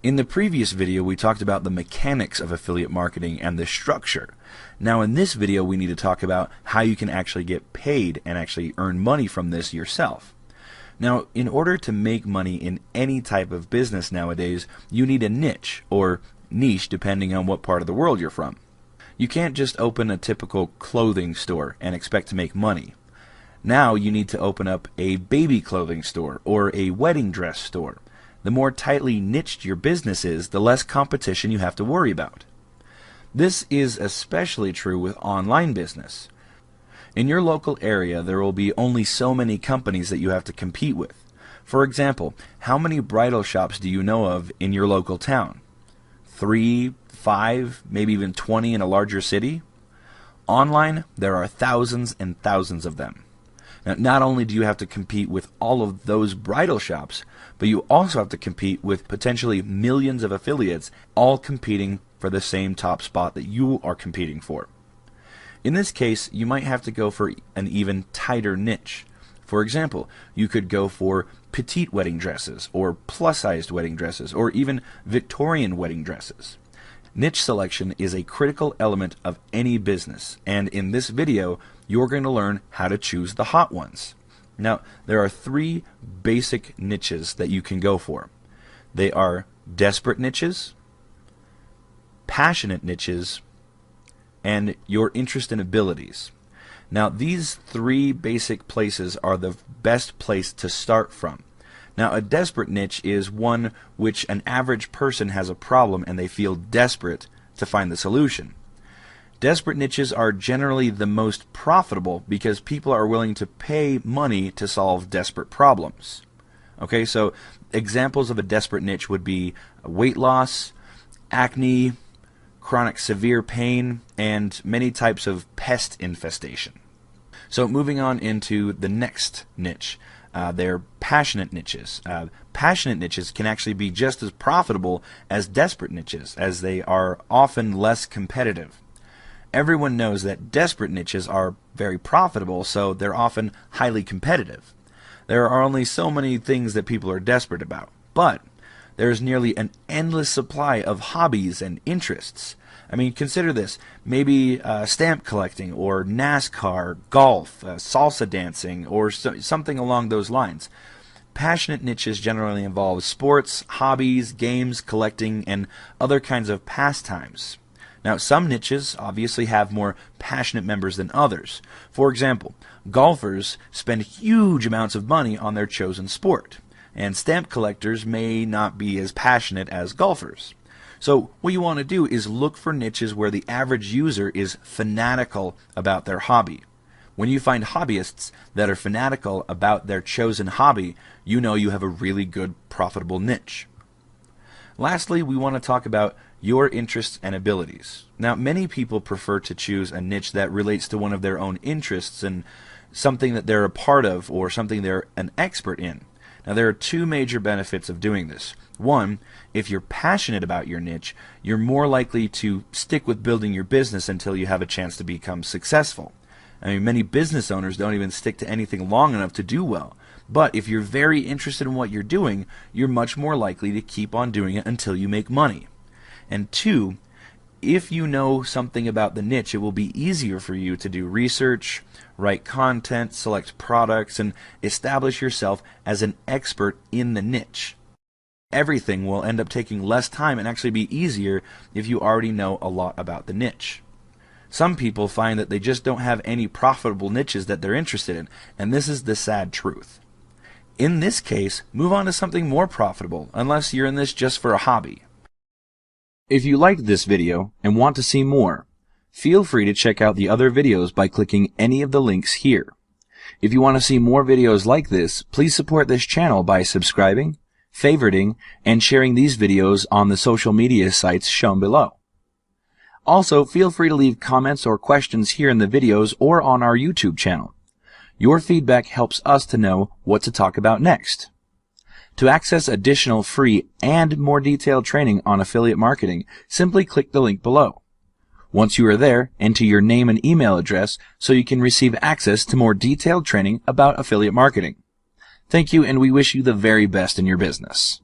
In the previous video, we talked about the mechanics of affiliate marketing and the structure. Now in this video, we need to talk about how you can actually get paid and actually earn money from this yourself. Now, in order to make money in any type of business nowadays, you need a niche, or niche depending on what part of the world you're from. You can't just open a typical clothing store and expect to make money. Now you need to open up a baby clothing store or a wedding dress store. The more tightly niched your business is, the less competition you have to worry about. This is especially true with online business. In your local area, there will be only so many companies that you have to compete with. For example, how many bridal shops do you know of in your local town? 3, 5, maybe even 20 in a larger city? Online, there are thousands and thousands of them. Now, not only do you have to compete with all of those bridal shops, but you also have to compete with potentially millions of affiliates, all competing for the same top spot that you are competing for. In this case, you might have to go for an even tighter niche. For example, you could go for petite wedding dresses, or plus-sized wedding dresses, or even Victorian wedding dresses. Niche selection is a critical element of any business, and in this video, you're going to learn how to choose the hot ones. Now, there are 3 basic niches that you can go for. They are desperate niches, passionate niches, and your interest and abilities. Now, these 3 basic places are the best place to start from. Now, a desperate niche is one which an average person has a problem and they feel desperate to find the solution. Desperate niches are generally the most profitable because people are willing to pay money to solve desperate problems. Okay, so examples of a desperate niche would be weight loss, acne, chronic severe pain, and many types of pest infestation. So moving on into the next niche. They're passionate niches. Passionate niches can actually be just as profitable as desperate niches, as they are often less competitive. Everyone knows that desperate niches are very profitable, so they're often highly competitive. There are only so many things that people are desperate about, but there's nearly an endless supply of hobbies and interests. I mean, consider this. Maybe stamp collecting, or NASCAR, golf, salsa dancing, or something along those lines. Passionate niches generally involve sports, hobbies, games, collecting, and other kinds of pastimes. Now, some niches obviously have more passionate members than others. For example, golfers spend huge amounts of money on their chosen sport, and stamp collectors may not be as passionate as golfers. So what you want to do is look for niches where the average user is fanatical about their hobby. When you find hobbyists that are fanatical about their chosen hobby, you know you have a really good, profitable niche. Lastly, we want to talk about your interests and abilities. Now, many people prefer to choose a niche that relates to one of their own interests and something that they're a part of or something they're an expert in. Now, there are 2 major benefits of doing this. One, if you're passionate about your niche, you're more likely to stick with building your business until you have a chance to become successful. I mean, many business owners don't even stick to anything long enough to do well. But if you're very interested in what you're doing, you're much more likely to keep on doing it until you make money. And 2, if you know something about the niche, it will be easier for you to do research, write content, select products, and establish yourself as an expert in the niche. Everything will end up taking less time and actually be easier if you already know a lot about the niche. Some people find that they just don't have any profitable niches that they're interested in, and this is the sad truth. In this case, move on to something more profitable, unless you're in this just for a hobby. If you liked this video and want to see more, feel free to check out the other videos by clicking any of the links here. If you want to see more videos like this, please support this channel by subscribing, favoriting, and sharing these videos on the social media sites shown below. Also, feel free to leave comments or questions here in the videos or on our YouTube channel. Your feedback helps us to know what to talk about next. To access additional free and more detailed training on affiliate marketing, simply click the link below. Once you are there, enter your name and email address so you can receive access to more detailed training about affiliate marketing. Thank you, and we wish you the very best in your business.